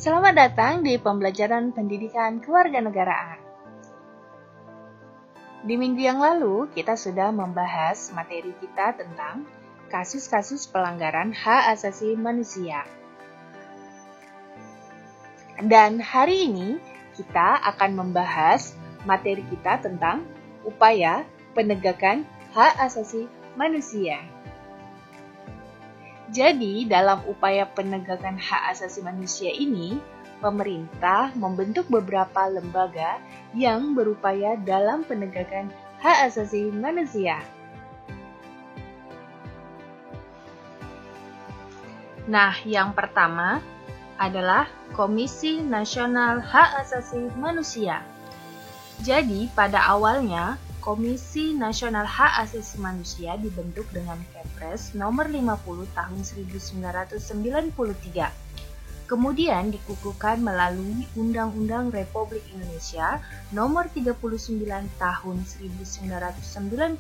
Selamat datang di pembelajaran pendidikan kewarganegaraan. Di minggu yang lalu, kita sudah membahas materi kita tentang kasus-kasus pelanggaran hak asasi manusia. Dan hari ini, kita akan membahas materi kita tentang upaya penegakan hak asasi manusia. Jadi, dalam upaya penegakan hak asasi manusia ini, pemerintah membentuk beberapa lembaga yang berupaya dalam penegakan hak asasi manusia. Nah, yang pertama adalah Komisi Nasional Hak Asasi Manusia. Jadi, pada awalnya, Komisi Nasional Hak Asasi Manusia dibentuk dengan Kepres nomor 50 tahun 1993. Kemudian dikukuhkan melalui Undang-Undang Republik Indonesia nomor 39 tahun 1999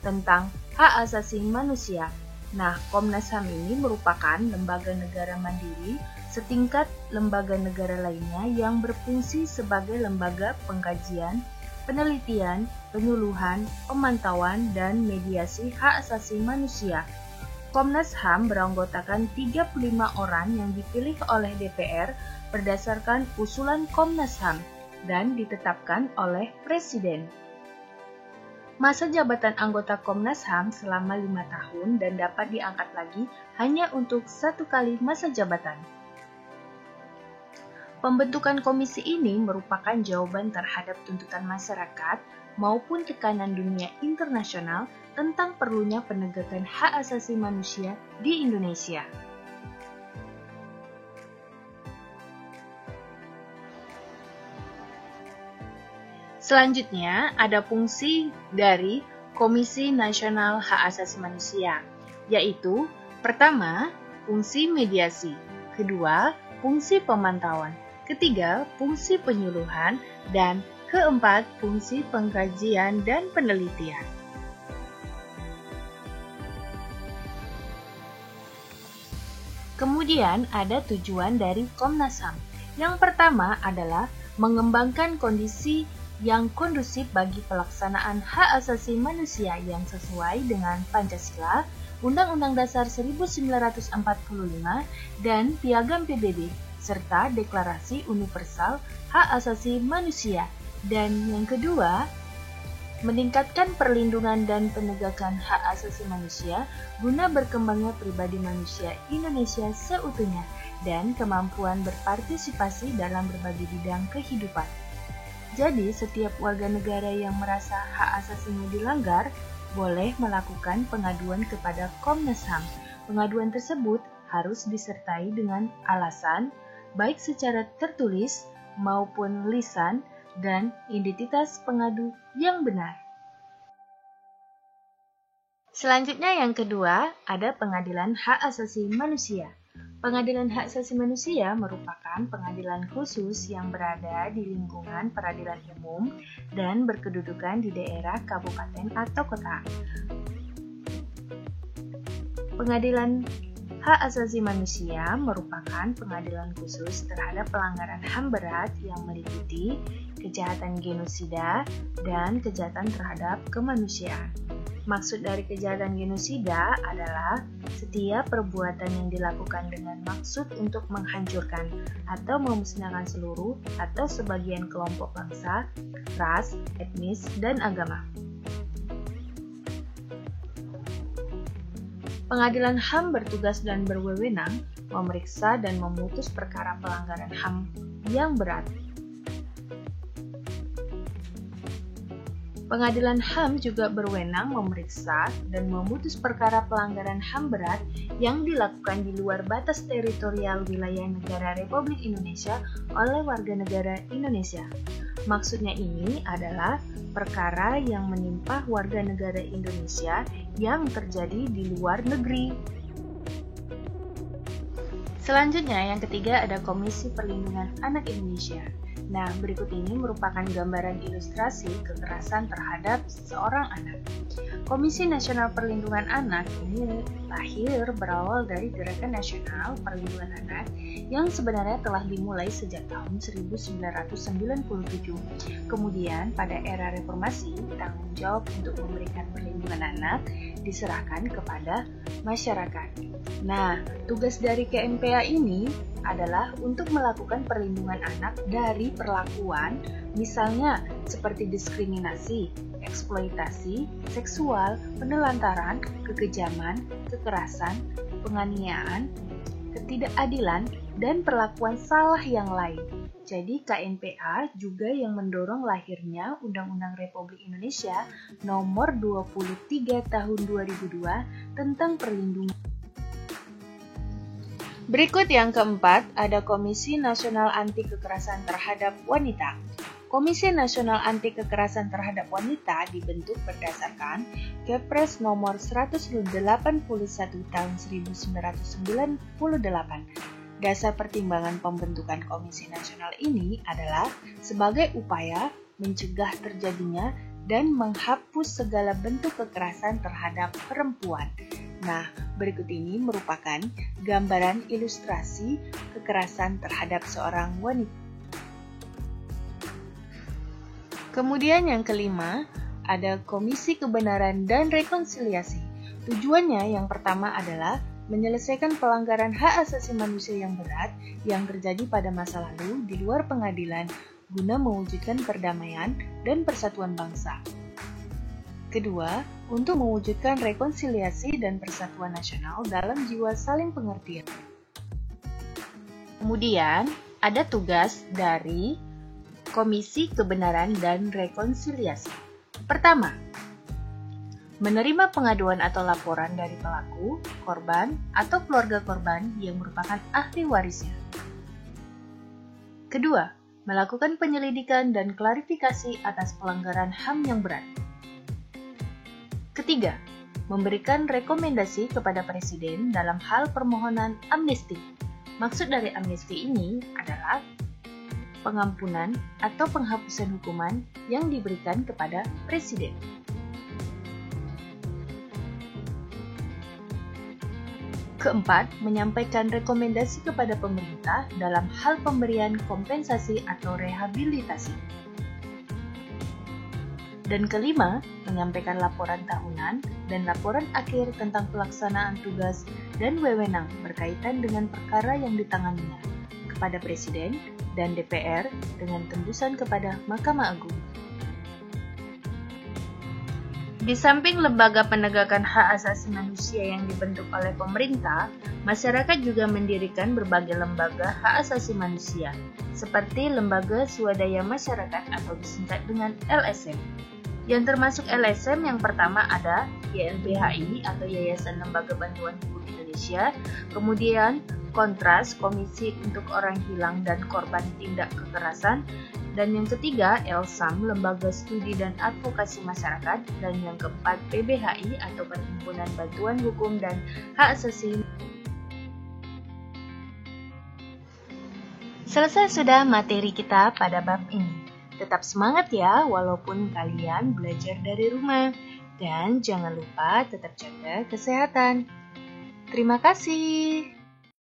tentang hak asasi manusia. Nah, Komnas HAM ini merupakan lembaga negara mandiri setingkat lembaga negara lainnya yang berfungsi sebagai lembaga pengkajian, penelitian, penyuluhan, pemantauan, dan mediasi hak asasi manusia. Komnas HAM beranggotakan 35 orang yang dipilih oleh DPR berdasarkan usulan Komnas HAM dan ditetapkan oleh Presiden. Masa jabatan anggota Komnas HAM selama 5 tahun dan dapat diangkat lagi hanya untuk 1 kali masa jabatan. Pembentukan komisi ini merupakan jawaban terhadap tuntutan masyarakat maupun tekanan dunia internasional tentang perlunya penegakan hak asasi manusia di Indonesia. Selanjutnya, ada fungsi dari Komisi Nasional Hak Asasi Manusia, yaitu pertama, fungsi mediasi, kedua, fungsi pemantauan, ketiga, fungsi penyuluhan, dan keempat, fungsi pengkajian dan penelitian. Kemudian ada tujuan dari Komnas HAM. Yang pertama adalah mengembangkan kondisi yang kondusif bagi pelaksanaan hak asasi manusia yang sesuai dengan Pancasila, Undang-Undang Dasar 1945, dan Piagam PBB, serta Deklarasi Universal Hak Asasi Manusia. Dan yang kedua, meningkatkan perlindungan dan penegakan hak asasi manusia guna berkembangnya pribadi manusia Indonesia seutuhnya dan kemampuan berpartisipasi dalam berbagai bidang kehidupan. Jadi, setiap warga negara yang merasa hak asasinya dilanggar boleh melakukan pengaduan kepada Komnas HAM. Pengaduan tersebut harus disertai dengan alasan, baik secara tertulis maupun lisan, dan identitas pengadu yang benar. Selanjutnya yang kedua, ada Pengadilan Hak Asasi Manusia. Pengadilan Hak Asasi Manusia merupakan pengadilan khusus yang berada di lingkungan peradilan umum dan berkedudukan di daerah, kabupaten, atau kota. Pengadilan Hak Asasi Manusia merupakan pengadilan khusus terhadap pelanggaran HAM berat yang meliputi kejahatan genosida dan kejahatan terhadap kemanusiaan. Maksud dari kejahatan genosida adalah setiap perbuatan yang dilakukan dengan maksud untuk menghancurkan atau memusnahkan seluruh atau sebagian kelompok bangsa, ras, etnis, dan agama. Pengadilan HAM bertugas dan berwenang memeriksa dan memutus perkara pelanggaran HAM yang berat. Pengadilan HAM juga berwenang memeriksa dan memutus perkara pelanggaran HAM berat yang dilakukan di luar batas teritorial wilayah negara Republik Indonesia oleh warga negara Indonesia. Maksudnya ini adalah perkara yang menimpa warga negara Indonesia yang terjadi di luar negeri. Selanjutnya, yang ketiga ada Komisi Perlindungan Anak Indonesia. Nah, berikut ini merupakan gambaran ilustrasi kekerasan terhadap seorang anak. Komisi Nasional Perlindungan Anak ini lahir berawal dari Gerakan Nasional Perlindungan Anak yang sebenarnya telah dimulai sejak tahun 1997. Kemudian pada era reformasi, tanggung jawab untuk memberikan perlindungan anak diserahkan kepada masyarakat. Nah, tugas dari KNPA ini adalah untuk melakukan perlindungan anak dari perlakuan, misalnya seperti diskriminasi, eksploitasi, seksual, penelantaran, kekejaman, kekerasan, penganiayaan, ketidakadilan, dan perlakuan salah yang lain. Jadi KNPA juga yang mendorong lahirnya Undang-Undang Republik Indonesia Nomor 23 Tahun 2002 tentang perlindungan. Berikut yang keempat, ada Komisi Nasional Anti Kekerasan Terhadap Wanita. Komisi Nasional Anti Kekerasan Terhadap Wanita dibentuk berdasarkan Kepres nomor 181 tahun 1998. Dasar pertimbangan pembentukan Komisi Nasional ini adalah sebagai upaya mencegah terjadinya dan menghapus segala bentuk kekerasan terhadap perempuan. Nah, berikut ini merupakan gambaran ilustrasi kekerasan terhadap seorang wanita. Kemudian yang kelima, ada Komisi Kebenaran dan Rekonsiliasi. Tujuannya yang pertama adalah menyelesaikan pelanggaran hak asasi manusia yang berat yang terjadi pada masa lalu di luar pengadilan guna mewujudkan perdamaian dan persatuan bangsa. Kedua, untuk mewujudkan rekonsiliasi dan persatuan nasional dalam jiwa saling pengertian. Kemudian, ada tugas dari Komisi Kebenaran dan Rekonsiliasi. Pertama, menerima pengaduan atau laporan dari pelaku, korban, atau keluarga korban yang merupakan ahli warisnya. Kedua, melakukan penyelidikan dan klarifikasi atas pelanggaran HAM yang berat. Ketiga, memberikan rekomendasi kepada Presiden dalam hal permohonan amnesti. Maksud dari amnesti ini adalah pengampunan atau penghapusan hukuman yang diberikan kepada Presiden. Keempat, menyampaikan rekomendasi kepada pemerintah dalam hal pemberian kompensasi atau rehabilitasi. Dan kelima, menyampaikan laporan tahunan dan laporan akhir tentang pelaksanaan tugas dan wewenang berkaitan dengan perkara yang ditanganinya kepada Presiden dan DPR dengan tembusan kepada Mahkamah Agung. Di samping lembaga penegakan hak asasi manusia yang dibentuk oleh pemerintah, masyarakat juga mendirikan berbagai lembaga hak asasi manusia, seperti Lembaga Swadaya Masyarakat atau disingkat dengan LSM. Yang termasuk LSM yang pertama ada YLBHI atau Yayasan Lembaga Bantuan Hukum Indonesia, kemudian Kontras, Komisi untuk Orang Hilang dan Korban Tindak Kekerasan, dan yang ketiga LSAM, Lembaga Studi dan Advokasi Masyarakat, dan yang keempat PBHI atau Perhimpunan Bantuan Hukum dan Hak Asasi. Selesai sudah materi kita pada bab ini. Tetap semangat ya, walaupun kalian belajar dari rumah. Dan jangan lupa tetap jaga kesehatan. Terima kasih.